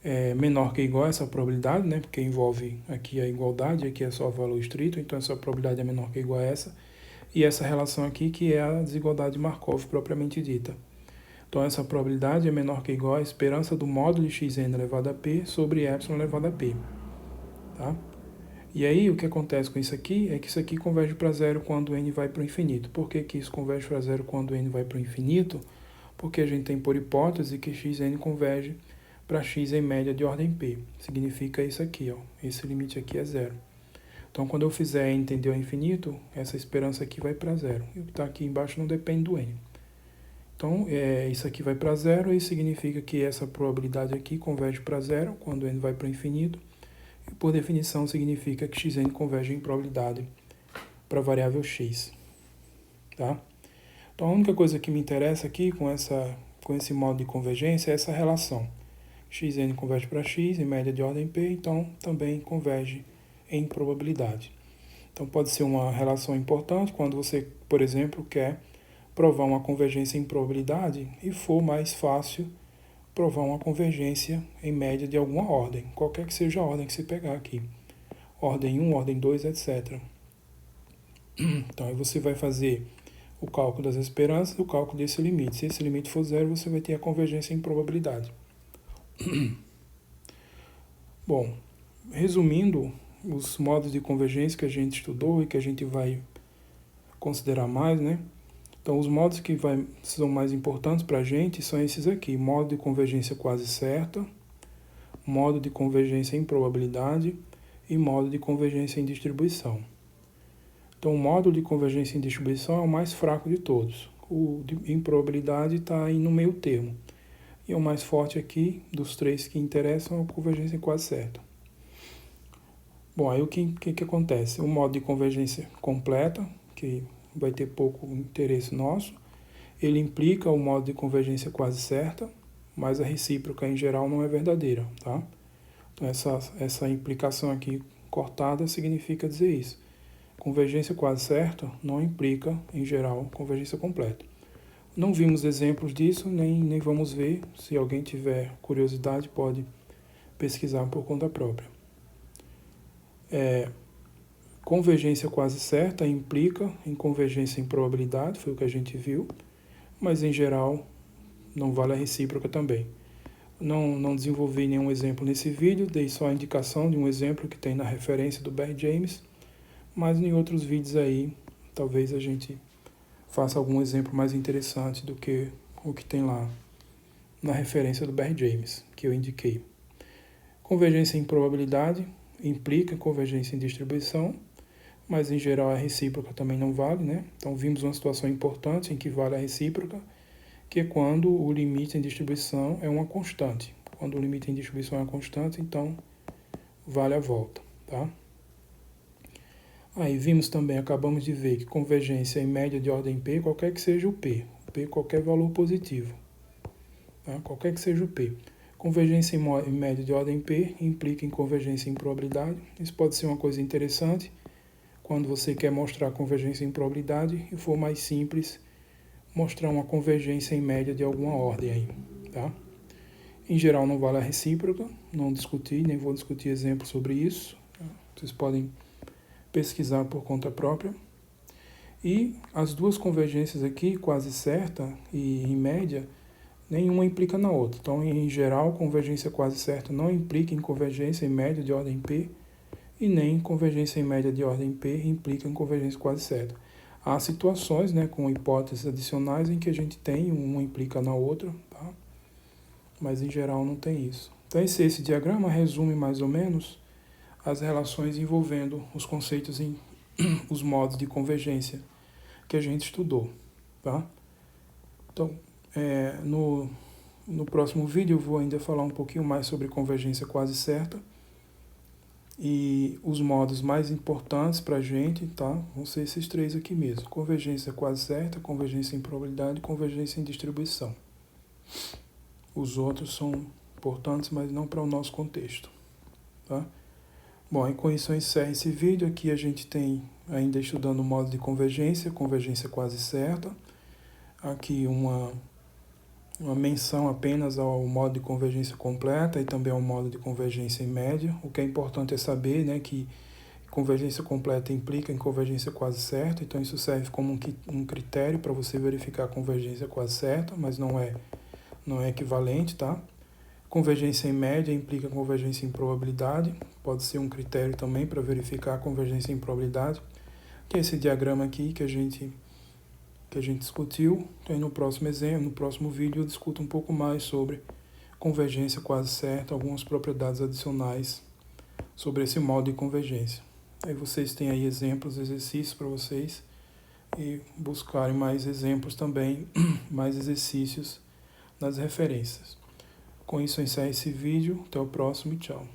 é menor que ou igual a essa probabilidade, né? Porque envolve aqui a igualdade, aqui é só valor estrito, então essa probabilidade é menor que ou igual a essa. E essa relação aqui que é a desigualdade de Markov propriamente dita. Então essa probabilidade é menor que ou igual a esperança do módulo de xn elevado a p sobre epsilon elevado a p. Tá? E aí o que acontece com isso aqui é que isso aqui converge para zero quando n vai para o infinito. Por que isso converge para zero quando n vai para o infinito? Porque a gente tem por hipótese que xn converge para x em média de ordem p. Significa isso aqui, ó. Esse limite aqui é zero. Então, quando eu fizer n tender ao infinito, essa esperança aqui vai para zero. E o que está aqui embaixo não depende do n. Então, isso aqui vai para zero e significa que essa probabilidade aqui converge para zero quando n vai para o infinito. E, por definição, significa que xn converge em probabilidade para a variável x. Tá? Então, a única coisa que me interessa aqui com esse modo de convergência é essa relação. Xn converge para x em média de ordem p, então também converge em probabilidade. Então pode ser uma relação importante quando você, por exemplo, quer provar uma convergência em probabilidade e for mais fácil provar uma convergência em média de alguma ordem, qualquer que seja a ordem que você pegar aqui. Ordem 1, ordem 2, etc. Então aí você vai fazer o cálculo das esperanças e o cálculo desse limite. Se esse limite for zero, você vai ter a convergência em probabilidade. Bom, resumindo os modos de convergência que a gente estudou e que a gente vai considerar mais, né? Então, os modos que são mais importantes para a gente são esses aqui: modo de convergência quase certa, modo de convergência em probabilidade e modo de convergência em distribuição. Então, o modo de convergência em distribuição é o mais fraco de todos. O de improbabilidade está aí no meio termo. E o mais forte aqui, dos três que interessam, é a convergência quase certa. Bom, aí o que acontece? O modo de convergência completa, que vai ter pouco interesse nosso, ele implica o modo de convergência quase certa, mas a recíproca em geral não é verdadeira, tá? Então essa implicação aqui cortada significa dizer isso. Convergência quase certa não implica, em geral, convergência completa. Não vimos exemplos disso, nem vamos ver. Se alguém tiver curiosidade, pode pesquisar por conta própria. Convergência quase certa implica em convergência em probabilidade, foi o que a gente viu, mas em geral não vale a recíproca também. Não desenvolvi nenhum exemplo nesse vídeo, dei só a indicação de um exemplo que tem na referência do Baird James, mas em outros vídeos aí, talvez a gente faça algum exemplo mais interessante do que o que tem lá na referência do Baird James, que eu indiquei. Convergência em probabilidade implica convergência em distribuição, mas em geral a recíproca também não vale, né? Então vimos uma situação importante em que vale a recíproca, que é quando o limite em distribuição é uma constante. Quando o limite em distribuição é uma constante, então vale a volta, tá? Aí vimos também, acabamos de ver que convergência em média de ordem P, qualquer que seja o P qualquer valor positivo, tá? Qualquer que seja o P. Convergência em média de ordem P implica em convergência em probabilidade. Isso pode ser uma coisa interessante quando você quer mostrar convergência em probabilidade e for mais simples mostrar uma convergência em média de alguma ordem aí, tá? Em geral não vale a recíproca, não discuti, nem vou discutir exemplos sobre isso. Tá? Vocês podem pesquisar por conta própria. E as duas convergências aqui, quase certa e em média, nenhuma implica na outra. Então, em geral, convergência quase certa não implica em convergência em média de ordem P e nem convergência em média de ordem P implica em convergência quase certa. Há situações, né, com hipóteses adicionais em que a gente tem, uma implica na outra, tá? Mas em geral não tem isso. Então esse diagrama resume mais ou menos as relações envolvendo os conceitos em os modos de convergência que a gente estudou, tá? Então, no próximo vídeo eu vou ainda falar um pouquinho mais sobre convergência quase certa e os modos mais importantes para a gente, tá? Vão ser esses três aqui mesmo: convergência quase certa, convergência em probabilidade e convergência em distribuição. Os outros são importantes, mas não para o nosso contexto, tá? Bom, e com isso eu encerro esse vídeo. Aqui a gente tem ainda estudando o modo de convergência, convergência quase certa. Aqui uma menção apenas ao modo de convergência completa e também ao modo de convergência em média. O que é importante é saber, né, que convergência completa implica em convergência quase certa, então isso serve como um critério para você verificar a convergência quase certa, mas não é equivalente, tá? Convergência em média implica convergência em probabilidade, pode ser um critério também para verificar a convergência em probabilidade, que é esse diagrama aqui que a gente discutiu. Então, no próximo exemplo, no próximo vídeo, eu discuto um pouco mais sobre convergência quase certa, algumas propriedades adicionais sobre esse modo de convergência. Aí vocês têm aí exemplos, exercícios para vocês e buscarem mais exemplos também, mais exercícios nas referências. Com isso eu encerro esse vídeo, até o próximo e tchau.